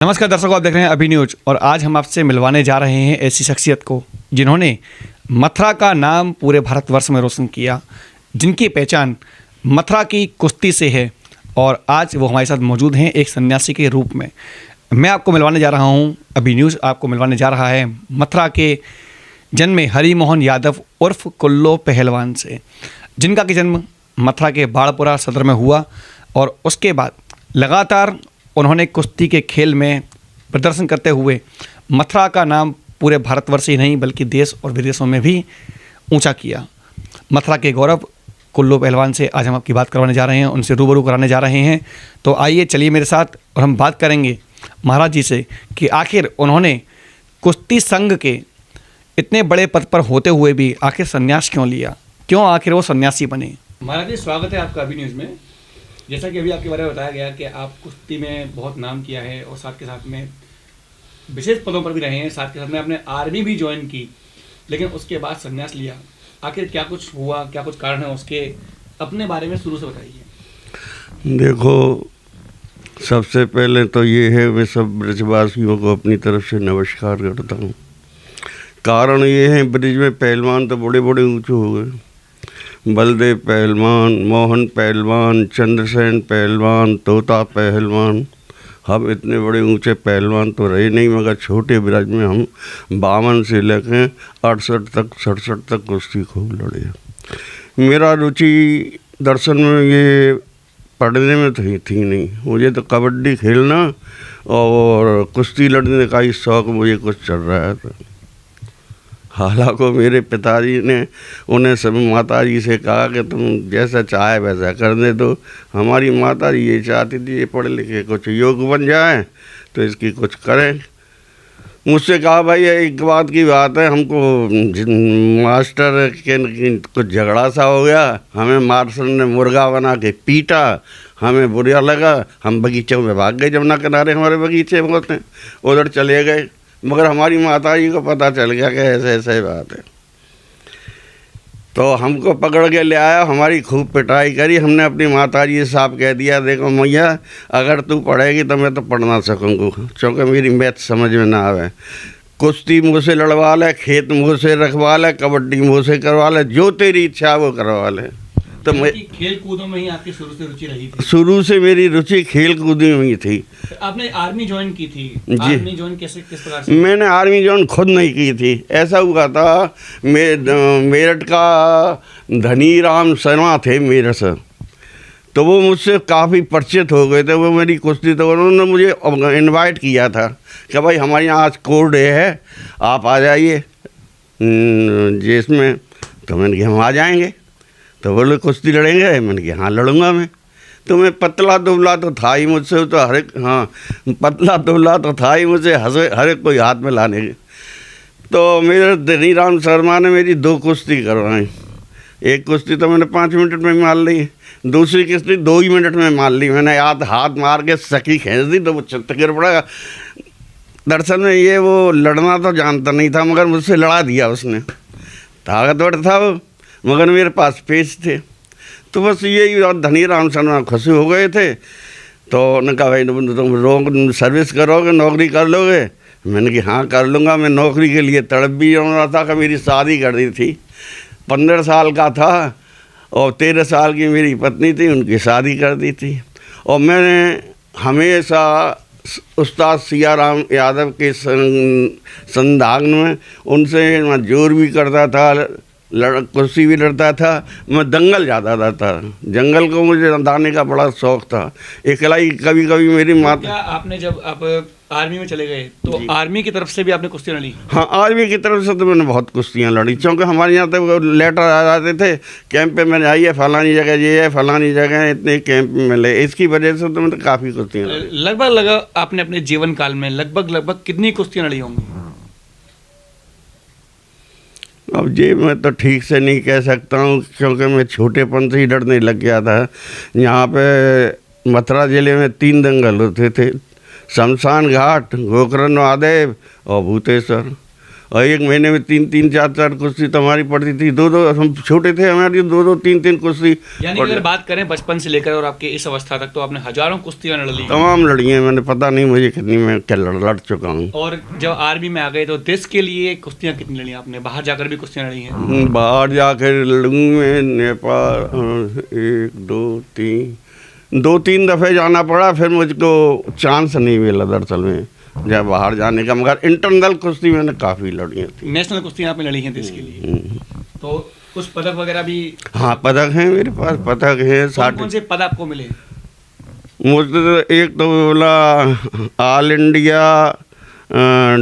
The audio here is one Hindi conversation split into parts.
नमस्कार दर्शकों, आप देख रहे हैं अभी न्यूज और आज हम आपसे मिलवाने जा रहे हैं ऐसी शख्सियत को जिन्होंने मथुरा का नाम पूरे भारतवर्ष में रोशन किया, जिनकी पहचान मथुरा की कुश्ती से है और आज वो हमारे साथ मौजूद हैं एक सन्यासी के रूप में। मैं आपको मिलवाने जा रहा हूं, अभी न्यूज़ आपको मिलवाने जा रहा है मथुरा के जन्मे हरि मोहन यादव उर्फ कुल्लो पहलवान से, जिनका कि जन्म मथुरा के बाड़पुरा सदर में हुआ और उसके बाद लगातार उन्होंने कुश्ती के खेल में प्रदर्शन करते हुए मथुरा का नाम पूरे भारतवर्ष ही नहीं बल्कि देश और विदेशों में भी ऊंचा किया। मथुरा के गौरव कुल्लो पहलवान से आज हम आपकी बात करवाने जा रहे हैं, उनसे रूबरू कराने जा रहे हैं। तो आइए चलिए मेरे साथ और हम बात करेंगे महाराज जी से कि आखिर उन्होंने कुश्ती संघ के इतने बड़े पद पर होते हुए भी आखिर संन्यास क्यों लिया, क्यों आखिर वो सन्यासी बने। महाराज जी, स्वागत है आपका अभी न्यूज़ में। जैसा कि अभी आपके बारे में बताया गया कि आप कुश्ती में बहुत नाम किया है और साथ के साथ में विशेष पदों पर भी रहे हैं, साथ के साथ में आपने आर्मी भी ज्वाइन की, लेकिन उसके बाद संन्यास लिया। आखिर क्या कुछ हुआ, क्या कुछ कारण है उसके, अपने बारे में शुरू से बताइए। देखो, सबसे पहले तो ये है, मैं सब ब्रजवासियों को अपनी तरफ से नमस्कार करता हूँ। कारण ये है, ब्रिज में पहलवान तो बड़े बड़े ऊँचे हो गए। बलदेव पहलवान, मोहन पहलवान, चंद्रसेन पहलवान, तोता पहलवान, हम इतने बड़े ऊंचे पहलवान तो रहे नहीं, मगर छोटे ब्रज में हम 52 से लेकर 68 तक 67 तक कुश्ती खूब लड़े। मेरा रुचि दर्शन में ये पढ़ने में थी नहीं, मुझे तो कबड्डी खेलना और कुश्ती लड़ने का ही शौक़ मुझे कुछ चल रहा था। हालांकि मेरे पिताजी ने उन्हें सब माताजी से कहा कि तुम जैसा चाहे वैसा करने दो। हमारी माताजी ये चाहती थी ये पढ़े लिखे कुछ योग बन जाए तो इसकी कुछ करें। मुझसे कहा, भाई एक बात की बात है, हमको मास्टर के कुछ झगड़ा सा हो गया, हमें मास्टर ने मुर्गा बना के पीटा, हमें बुरा लगा, हम बगीचों में भाग गए। जमुना किनारे हमारे बगीचे बहुत हैं, उधर चले गए। मगर हमारी माताजी को पता चल गया कि ऐसे ऐसे बात है, तो हमको पकड़ के ले आया, हमारी खूब पिटाई करी। हमने अपनी माताजी से साफ कह दिया, देखो मैया, अगर तू पढ़ेगी तो मैं तो पढ़ ना सकूँगा, क्योंकि मेरी मैथ समझ में ना आवे। कुश्ती मुँह से लड़वा ले, खेत मुँह से रखवा ले, कबड्डी मुँह से करवा ले, जो तेरी इच्छा वो करवा ले। तो मैं खेल कूदों में ही आपकी शुरू से रुचि रही थी? शुरू से मेरी रुचि खेल कूद में ही थी। आपने आर्मी ज्वाइन की थी? जी। आर्मी ज्वाइन किस प्रकार से? मैंने आर्मी ज्वाइन खुद नहीं की थी। ऐसा हुआ था, मेरठ का धनी राम शर्मा थे मेरे से, तो वो मुझसे काफ़ी परिचित हो गए थे। वो मेरी कुश्ती, तो उन्होंने मुझे इनवाइट किया था कि भाई हमारे यहाँ आज कोर डे है, आप आ जाइए जिसमें। तो मैंने कहा हम आ जाएंगे। तो बोले कुश्ती लड़ेंगे? मैंने कहा हाँ लड़ूंगा मैं। तो मैं पतला दुबला तो था ही मुझसे, तो हर एक, हाँ पतला दुबला तो था ही मुझसे, हर एक कोई हाथ में लाने के। तो मेरे धनी राम शर्मा ने मेरी 2 कुश्ती करवाई। एक कुश्ती तो मैंने 5 मिनट में मार ली, दूसरी कुश्ती 2 ही मिनट में मार ली। मैंने हाथ मार के सखी खींच दी तो वो छत गिर पड़ा। दरअसल में ये वो लड़ना तो जानता नहीं था, मगर मुझसे लड़ा दिया उसने। ताकतवर था वो, मगर मेरे पास पेश थे। तो बस यही, और धनी राम शर्मा खुशी हो गए थे। तो उन्होंने कहा, भाई तुम सर्विस करोगे, नौकरी कर लोगे? मैंने कहा हाँ कर लूँगा। मैं नौकरी के लिए तड़प भी रहा था कि मेरी शादी कर दी थी। 15 साल का था और 13 साल की मेरी पत्नी थी, उनकी शादी कर दी थी। और मैंने हमेशा उस्ताद सियाराम यादव के संधान में उनसे मैं जोर भी करता था, कुश्ती भी लड़ता था। मैं दंगल जाता था, जंगल को मुझे दाने का बड़ा शौक़ था। अकेला ही कभी कभी मेरी माता। क्या आपने जब आप आर्मी में चले गए तो आर्मी की तरफ से भी आपने कुश्ती लड़ी? हाँ, आर्मी की तरफ से तो मैंने बहुत कुश्तियाँ लड़ी, क्योंकि हमारे यहाँ तो लेटर आ जाते थे, कैंप पे मैंने आइए फलानी जगह ये है, फलानी जगह इतने कैंप में मिले। इसकी वजह से तो मैंने काफ़ी कुश्तियाँ लड़ी। लगभग आपने अपने जीवन काल में लगभग कितनी कुश्तियाँ लड़ी होंगी? अब ये मैं तो ठीक से नहीं कह सकता हूँ, क्योंकि मैं छोटेपन से ही लड़ने लग गया था। यहाँ पे मथुरा ज़िले में 3 दंगल होते थे, शमशान घाट, गोकर्ण महादेव और भूतेश्वर। और एक महीने में 3-3 4-4 कुश्ती तो हमारी पड़ती थी। 2-2 हम छोटे थे, हमारी 2-2 3-3 कुश्ती। यानी कि अगर बात करें बचपन से लेकर और आपके इस अवस्था तक तो आपने हजारों कुश्तियां लड़ ली। तमाम लड़ी हैं मैंने, पता नहीं मुझे कितनी, मैं क्या लड़ चुका हूँ। और जब आर्मी में आ गए तो देश के लिए कुश्तियां कितनी लड़ी आपने? बाहर जाकर भी कुश्तियां लड़ी हैं? बाहर जाकर लड़ूँ मैं नेपाल 2-3 दफ़े जाना पड़ा, फिर मुझको चांस नहीं मिला दरअसल में जब बाहर जाने का। मगर इंटरनल कुश्ती मैंने काफ़ी लड़ी थी। नेशनल कुश्तियां आपने लड़ी हैं देश के लिए, तो कुछ पदक वगैरह भी? हाँ, पदक हैं मेरे पास, पदक है। कौन से पद आपको मिले? मुझे तो एक तो बोला all India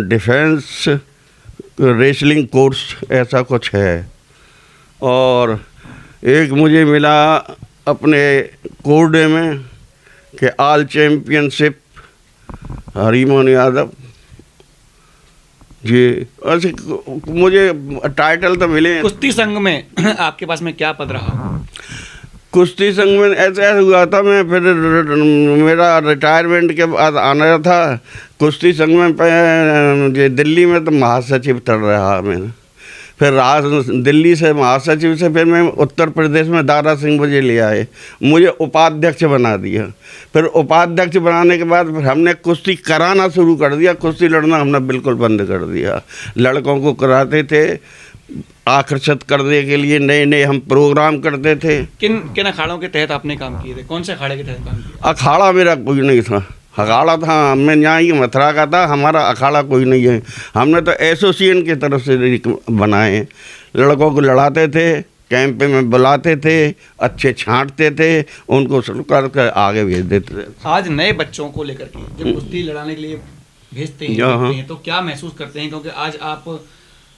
defence wrestling course ऐसा कुछ है, और एक मुझे मिला अपने कोर्डे में कि ऑल चैम्पियनशिप हरिमोहन यादव जी। ऐसे मुझे टाइटल तो मिले हैं। कुश्ती संघ में आपके पास में क्या पद रहा? कुश्ती संघ में ऐसा हुआ था, मैं फिर मेरा रिटायरमेंट के बाद आना था कुश्ती संघ में। दिल्ली में तो महासचिव चल रहा मैंने, फिर दिल्ली से महासचिव से फिर मैं उत्तर प्रदेश में दारा सिंह मुझे ले आए, मुझे उपाध्यक्ष बना दिया। फिर उपाध्यक्ष बनाने के बाद फिर हमने कुश्ती कराना शुरू कर दिया। कुश्ती लड़ना हमने बिल्कुल बंद कर दिया। लड़कों को कराते थे आकर्षित करने के लिए, नए नए हम प्रोग्राम करते थे। किन किन अखाड़ों के तहत आपने काम किए थे? कौन से अखाड़े के तहत काम किया? अखाड़ा मेरा कोई नहीं था, अखाड़ा था मैं यहाँ ही मथुरा का था, हमारा अखाड़ा कोई नहीं है। हमने तो एसोसिएशन की तरफ से बनाए, लड़कों को लड़ाते थे, कैंप में बुलाते थे, अच्छे छांटते थे, उनको शुरू कर आगे भेज देते थे। आज नए बच्चों को लेकर के जब कुश्ती लड़ाने के लिए भेजते हैं तो क्या महसूस करते हैं? क्योंकि आज आप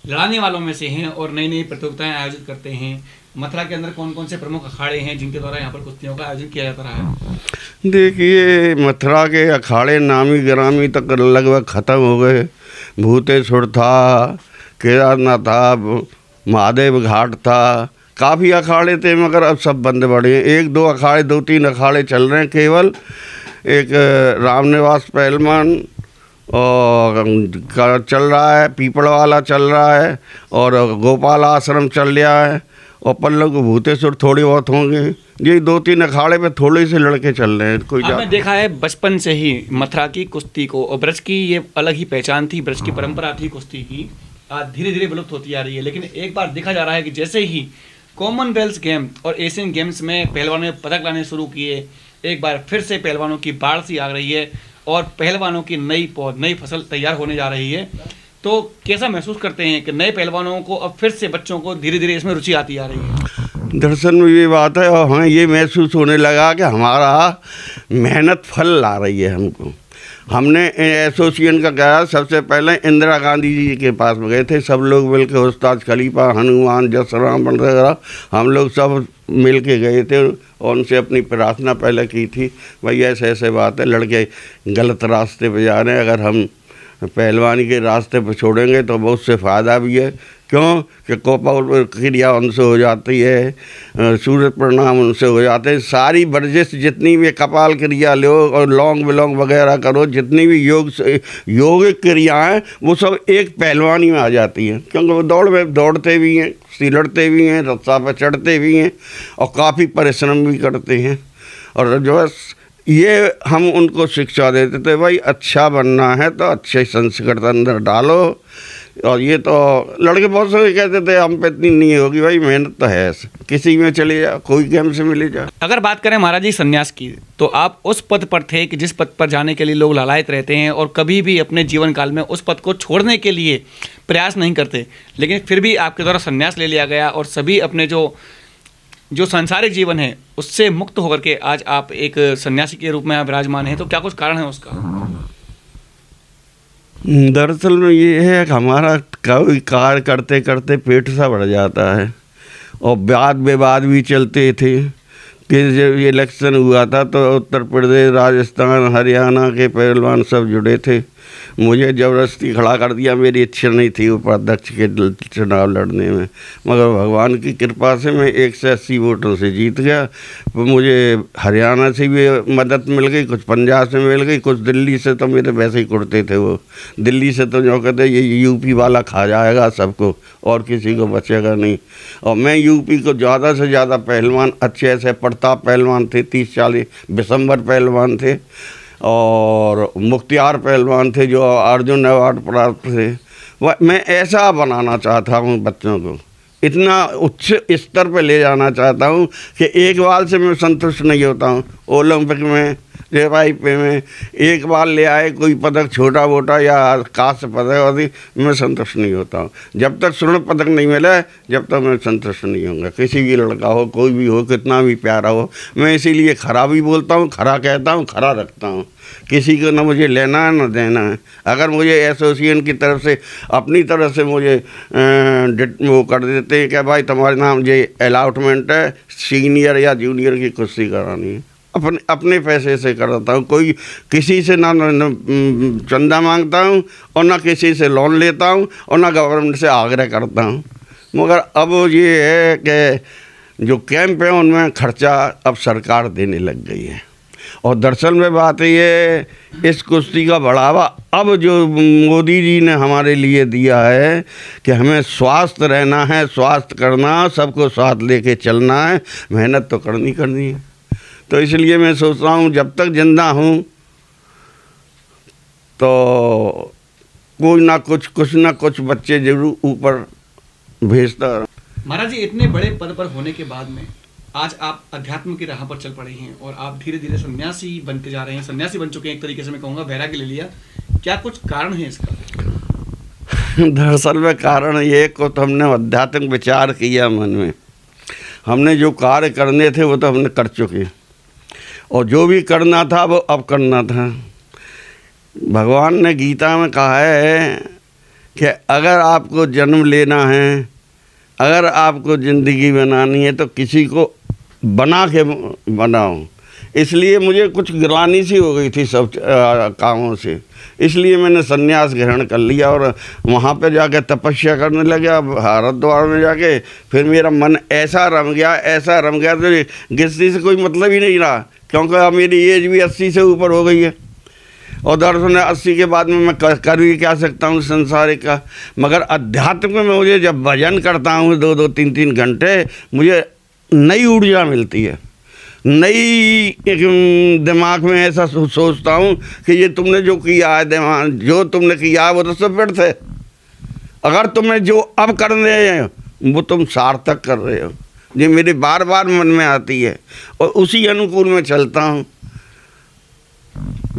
लड़ाने वालों में से हैं और नई नई प्रतियोगिताएं आयोजित करते हैं। मथुरा के अंदर कौन कौन से प्रमुख अखाड़े हैं जिनके द्वारा यहाँ पर कुश्तियों का आयोजन किया जाता रहा है? देखिए, मथुरा के अखाड़े नामी ग्रामी तक लगभग ख़त्म हो गए। भूतेश्वर था, केदारनाथ था, महादेव घाट था, काफ़ी अखाड़े थे, मगर अब सब बंद पड़े हैं। 1-2 अखाड़े 2-3 अखाड़े चल रहे हैं केवल। एक रामनिवास पहलवान और चल रहा है, पीपल वाला चल रहा है, और गोपाल आश्रम चल रहा है, और पल्लव को भूतेश्वर थोड़ी बहुत होंगे। ये 2-3 अखाड़े पे थोड़े से लड़के चल रहे हैं। कोई आपने देखा है बचपन से ही मथुरा की कुश्ती को, और ब्रज की ये अलग ही पहचान थी, ब्रज की परंपरा थी कुश्ती की, आज धीरे धीरे विलुप्त होती आ रही है। लेकिन एक बार देखा जा रहा है कि जैसे ही कॉमनवेल्थ गेम और एशियन गेम्स में पहलवानों ने पदक लाने शुरू किए, एक बार फिर से पहलवानों की बाढ़ सी आ रही है और पहलवानों की नई फसल तैयार होने जा रही है। तो कैसा महसूस करते हैं कि नए पहलवानों को अब फिर से बच्चों को धीरे धीरे इसमें रुचि आती आ रही है? दरअसल में ये बात है, और हाँ ये महसूस होने लगा कि हमारा मेहनत फल ला रही है हमको। हमने एसोसिएशन का कहा, सबसे पहले इंदिरा गांधी जी के पास में गए थे, सब लोग मिल के, उस्ताद खलीफा, हनुमान, जसराम वगैरह, हम लोग सब मिल के गए थे और उनसे अपनी प्रार्थना पहले की थी, भाई ऐसे ऐसे बात है, लड़के गलत रास्ते पे जा रहे हैं, अगर हम पहलवानी के रास्ते पर छोड़ेंगे तो बहुत से फ़ायदा भी है। क्यों कि कोपा क्रिया उनसे हो जाती है, सूर्य प्रणाम उनसे हो जाते हैं, सारी वर्जिश जितनी भी कपाल क्रिया लो और लौंग विलोंग वगैरह करो, जितनी भी योगिक क्रियाएँ वो सब एक पहलवानी में आ जाती हैं। क्योंकि वो दौड़ते भी हैं, सिलड़ते भी हैं, रस्सा पर चढ़ते भी हैं और काफ़ी परिश्रम भी करते हैं। और जो ये हम उनको शिक्षा देते थे, भाई अच्छा बनना है तो अच्छे संस्कृत अंदर डालो। और ये तो लड़के बहुत सारे कहते थे हम पे इतनी नहीं होगी, भाई मेहनत तो है, किसी में चले जा, कोई गेम से मिले जा। अगर बात करें महाराज जी संन्यास की, तो आप उस पद पर थे कि जिस पद पर जाने के लिए लोग लालायित रहते हैं और कभी भी अपने जीवन काल में उस पद को छोड़ने के लिए प्रयास नहीं करते, लेकिन फिर भी आपके द्वारा संन्यास ले लिया गया और सभी अपने जो सांसारिक जीवन है उससे मुक्त होकर के आज आप एक सन्यासी के रूप में आप विराजमान हैं। तो क्या कुछ कारण है उसका? दरअसल में ये है कि हमारा कोई कार्य करते करते पेट सा बढ़ जाता है और वाद विवाद भी चलते थे कि जब इलेक्शन हुआ था तो उत्तर प्रदेश, राजस्थान, हरियाणा के पहलवान सब जुड़े थे मुझे ज़बरदस्ती खड़ा कर दिया। मेरी इच्छा नहीं थी उपाध्यक्ष के चुनाव लड़ने में, मगर भगवान की कृपा से मैं 180 वोटों से जीत गया। मुझे हरियाणा से भी मदद मिल गई, कुछ पंजाब से मिल गई, कुछ दिल्ली से तो मेरे वैसे ही कुड़ते थे वो। दिल्ली से तो जो कहते ये यूपी वाला खा जाएगा सबको और किसी को बचेगा नहीं। और मैं यूपी को ज़्यादा से ज़्यादा पहलवान अच्छे ऐसे प्रताप पहलवान थे, 30-40 बिशंबर पहलवान थे और मुख्तियार पहलवान थे जो अर्जुन अवार्ड प्राप्त थे। वह मैं ऐसा बनाना चाहता हूँ बच्चों को, इतना उच्च स्तर पर ले जाना चाहता हूँ कि एक बार से मैं संतुष्ट नहीं होता हूँ। ओलंपिक में रेवाईपे में एक बार ले आए कोई पदक छोटा मोटा या कांस्य पदक आदि, मैं संतुष्ट नहीं होता हूँ। जब तक स्वर्ण पदक नहीं मिला जब तक मैं संतुष्ट नहीं होऊंगा। किसी भी लड़का हो, कोई भी हो, कितना भी प्यारा हो, मैं इसीलिए खरा भी बोलता हूँ, खरा कहता हूँ, खरा रखता हूँ। किसी को ना मुझे लेना है ना देना है। अगर मुझे एसोसिएशन की तरफ से अपनी तरफ से मुझे वो कर देते हैं कि भाई तुम्हारे नाम ये अलॉटमेंट है, सीनियर या जूनियर की कुश्ती करानी है, अपने पैसे से करता हूँ। कोई किसी से ना चंदा मांगता हूँ और ना किसी से लोन लेता हूँ और ना गवर्नमेंट से आग्रह करता हूँ। मगर अब ये है कि जो कैंप है उनमें खर्चा अब सरकार देने लग गई है। और दरअसल में बात ये, इस कुश्ती का बढ़ावा अब जो मोदी जी ने हमारे लिए दिया है कि हमें स्वस्थ रहना है, स्वास्थ्य करना, सबको साथ लेके चलना है, मेहनत तो करनी है। तो इसलिए मैं सोचता हूँ जब तक जिंदा हूँ तो कोई ना कुछ बच्चे जरूर ऊपर भेजता। महाराज जी, इतने बड़े पद पर होने के बाद में आज आप अध्यात्म की राह पर चल पड़े हैं और आप धीरे धीरे सन्यासी बनते जा रहे हैं, सन्यासी बन चुके हैं एक तरीके से, मैं कहूँगा वैराग्य ले लिया। क्या कुछ कारण है इसका? दरअसल में कारण ये को तो हमने आध्यात्मिक विचार किया मन में, हमने जो कार्य करने थे वो तो हमने कर चुके और जो भी करना था वो अब करना था। भगवान ने गीता में कहा है कि अगर आपको जन्म लेना है, अगर आपको ज़िंदगी बनानी है तो किसी को बना के बनाओ। इसलिए मुझे कुछ गिलानी सी हो गई थी सब कामों से, इसलिए मैंने संन्यास ग्रहण कर लिया और वहाँ पे जाके तपस्या करने लगा। हरिद्वार में जाके फिर मेरा मन ऐसा रम गया तो गृहस्थी से कोई मतलब ही नहीं रहा, क्योंकि अब मेरी एज भी 80 से ऊपर हो गई है और दरअसल 80 के बाद में मैं कर भी क्या सकता हूँ संसारिक का। मगर अध्यात्म में मुझे जब भजन करता हूँ 2-2, 3-3 घंटे, मुझे नई ऊर्जा मिलती है, नई एक दिमाग में ऐसा सोचता हूँ कि ये तुमने जो किया है, दिमाग जो तुमने किया है वो तो सब व्यर्थ है। अगर तुम्हें जो अब कर रहे हैं वो तुम सार्थक कर रहे हो। ये मेरे बार बार मन में आती है और उसी अनुकूल में चलता हूँ।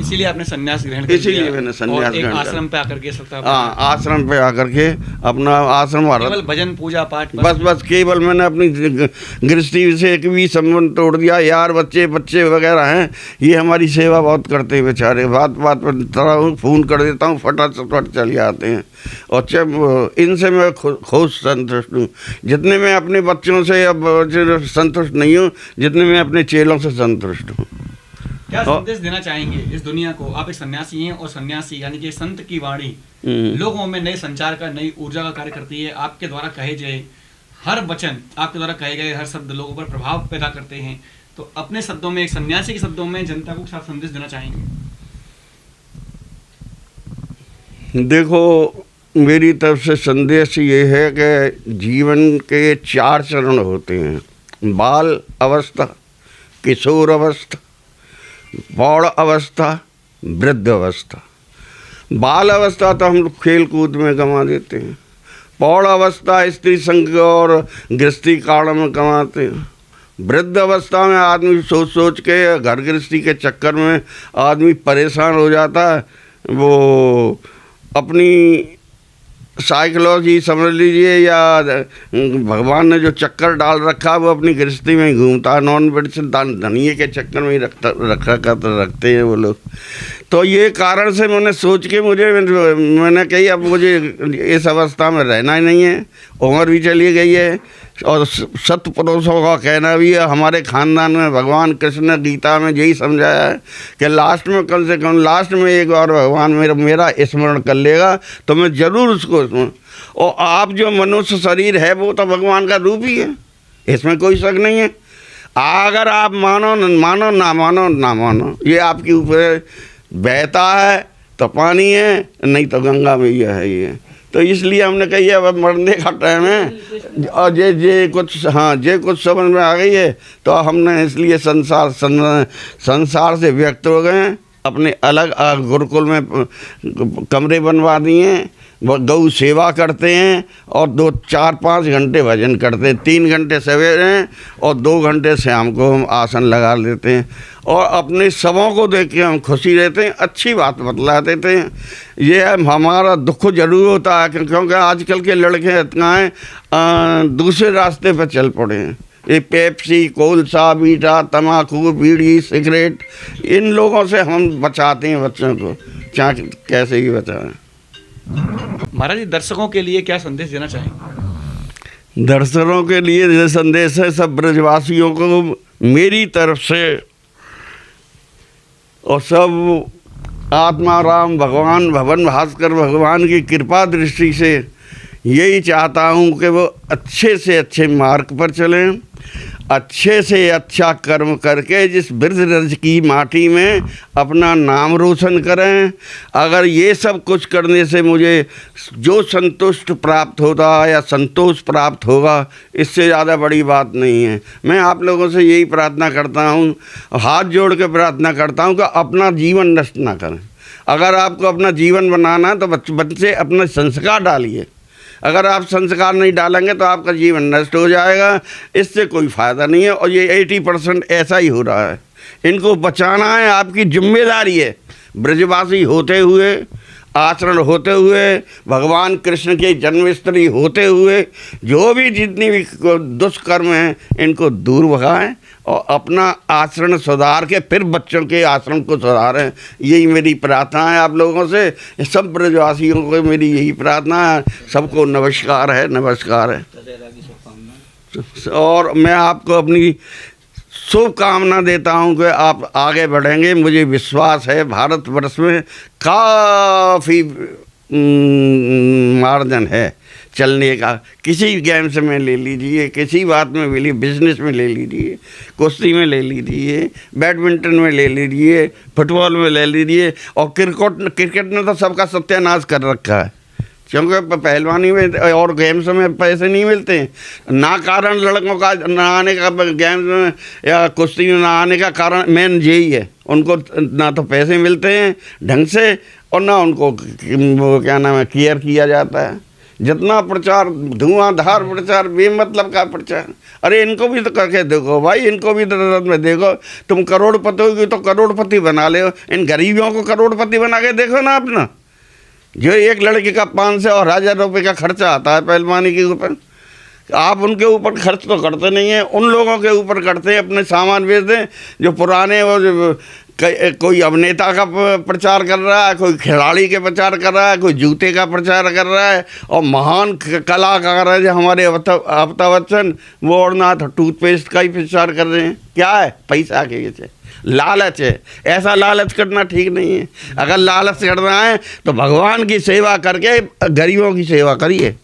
इसीलिए आपने संन्यास ग्रहण कर इसीलिए लिया मैंने संन्यास ग्रहण किया। आश्रम पे आकर के सकता, हाँ, आश्रम पे आकर के अपना आश्रम केवल भजन पूजा पाठ बस केवल मैंने अपनी गृहस्थी से एक भी संबंध तोड़ दिया। यार बच्चे वगैरह हैं, ये हमारी सेवा बहुत करते हैं बेचारे, बात पर तरह फोन कर देता हूँ, फटाफट चले आते हैं और इनसे मैं खुश संतुष्ट हूँ। जितने मैं अपने बच्चों से अब संतुष्ट नहीं हूँ जितने मैं अपने चेलों से संतुष्ट हूँ। क्या संदेश देना चाहेंगे इस दुनिया को? आप एक सन्यासी हैं और सन्यासी यानी कि संत की वाणी लोगों में नए संचार का, नई ऊर्जा का कार्य करती है। आपके द्वारा कहे गए हर वचन, आपके द्वारा कहे गए हर शब्द लोगों पर प्रभाव पैदा करते हैं। तो अपने शब्दों में, एक सन्यासी के शब्दों में जनता को क्या संदेश देना चाहेंगे? देखो, मेरी तरफ से संदेश ये है कि जीवन के 4 चरण होते हैं, बाल अवस्था, किशोर अवस्था, प्रौढ़ अवस्था, वृद्ध अवस्था। बाल अवस्था तो हम लोग खेल कूद में गंवा देते हैं, प्रौढ़ अवस्था स्त्री संग और गृहस्थी काल में गंवाते हैं, वृद्ध अवस्था में आदमी सोच के घर गृहस्थी के चक्कर में आदमी परेशान हो जाता है। वो अपनी साइकोलॉजी समझ लीजिए या भगवान ने जो चक्कर डाल रखा है वो अपनी गृहस्थी में ही घूमता है, नॉन वेज से धनिये के चक्कर में ही रखते हैं वो लोग। तो ये कारण से मैंने सोच के मैंने कही अब मुझे इस अवस्था में रहना ही नहीं है, उम्र भी चली गई है, और सतपुरुषों का कहना भी है, हमारे खानदान में भगवान कृष्ण ने गीता में यही समझाया है कि लास्ट में कम से कम लास्ट में एक बार भगवान मेरा स्मरण कर लेगा तो मैं ज़रूर उसको स्मरण। और आप जो मनुष्य शरीर है वो तो भगवान का रूप ही है, इसमें कोई शक नहीं है। अगर आप मानो ना मानो ये आपके ऊपर बहता है तो पानी है, नहीं तो गंगा मैया है ये। तो इसलिए हमने कही है अब मरने का टाइम है और ये कुछ समझ में आ गई है तो हमने इसलिए संसार से व्यक्त हो गए हैं। अपने अलग गुरुकुल में कमरे बनवा दिए हैं, गौ सेवा करते हैं और 4-5 घंटे भजन करते हैं, 3 घंटे सवेरे और 2 घंटे शाम को हम आसन लगा लेते हैं और अपने सबों को देख के हम खुशी रहते हैं, अच्छी बात बतला देते हैं। ये हमारा दुख जरूर होता है क्योंकि आजकल के लड़के इतना हैं दूसरे रास्ते पर चल पड़े हैं। ये पेप्सी, कोलसा, बीटा, तम्बाकू, बीड़ी, सिगरेट, इन लोगों से हम बचाते हैं बच्चों को, चाहे कैसे भी बचाएं। महाराज जी, दर्शकों के लिए क्या संदेश देना चाहेंगे? दर्शकों के लिए ये संदेश है, सब ब्रजवासियों को मेरी तरफ से और सब आत्माराम भगवान भवन भास्कर भगवान की कृपा दृष्टि से यही चाहता हूँ कि वो अच्छे से अच्छे मार्ग पर चलें, अच्छे से अच्छा कर्म करके जिस ब्रज की माटी में अपना नाम रोशन करें। अगर ये सब कुछ करने से मुझे जो संतुष्ट प्राप्त होता है या संतोष प्राप्त होगा, इससे ज़्यादा बड़ी बात नहीं है। मैं आप लोगों से यही प्रार्थना करता हूँ, हाथ जोड़ के प्रार्थना करता हूँ कि अपना जीवन नष्ट ना करें। अगर आपको अपना जीवन बनाना है तो बच्चे अपने संस्कार डालिए। अगर आप संस्कार नहीं डालेंगे तो आपका जीवन नष्ट हो जाएगा, इससे कोई फ़ायदा नहीं है। और ये 80% ऐसा ही हो रहा है। इनको बचाना है, आपकी जिम्मेदारी है। ब्रजवासी होते हुए, आचरण होते हुए, भगवान कृष्ण के जन्मस्थली होते हुए जो भी जितनी भी दुष्कर्म हैं इनको दूर भगाएं और अपना आचरण सुधार के फिर बच्चों के आचरण को सुधारें। यही मेरी प्रार्थना है आप लोगों से, सब ब्रजवासियों को मेरी यही प्रार्थना है। सबको नमस्कार है, नमस्कार है। और मैं आपको अपनी शुभकामना देता हूं कि आप आगे बढ़ेंगे। मुझे विश्वास है भारतवर्ष में काफ़ी मार्जिन है चलने का। किसी गेम्स में ले लीजिए, किसी बात में ले लीजिए, बिजनेस में ले लीजिए, कुश्ती में ले लीजिए, बैडमिंटन में ले लीजिए, फुटबॉल में ले लीजिए। और क्रिकेट ने तो सबका सत्यानाश कर रखा है क्योंकि पहलवानी में और गेम्स में पैसे नहीं मिलते हैं। ना कारण लड़कों का ना आने का गेम्स में या कुश्ती में ना आने का कारण मेन यही है, उनको ना तो पैसे मिलते हैं ढंग से और ना उनको वो क्या नाम है केयर किया जाता है। जितना प्रचार, धुआंधार प्रचार, बेमतलब का प्रचार, अरे इनको भी तो करके देखो भाई, इनको भी जरूरत में देखो। तुम करोड़पति होगी तो करोड़पति बना ले, इन गरीबों को करोड़पति बना के देखो ना अपना। जो एक लड़के का 500 और 1000 रुपये का खर्चा आता है पहलवानी के ऊपर, आप उनके ऊपर खर्च तो करते नहीं हैं, उन लोगों के ऊपर करते हैं। अपने सामान बेच दें जो पुराने, वो जो कोई अभिनेता का प्रचार कर रहा है, कोई खिलाड़ी के प्रचार कर रहा है, कोई जूते का प्रचार कर रहा है। और महान कलाकार है जो हमारे अमिताभ बच्चन, वो और ना तो टूथपेस्ट का ही प्रचार कर रहे हैं। क्या है? पैसा के पीछे लालच है। ऐसा लालच करना ठीक नहीं है। अगर लालच करना है तो भगवान की सेवा करके गरीबों की सेवा करिए।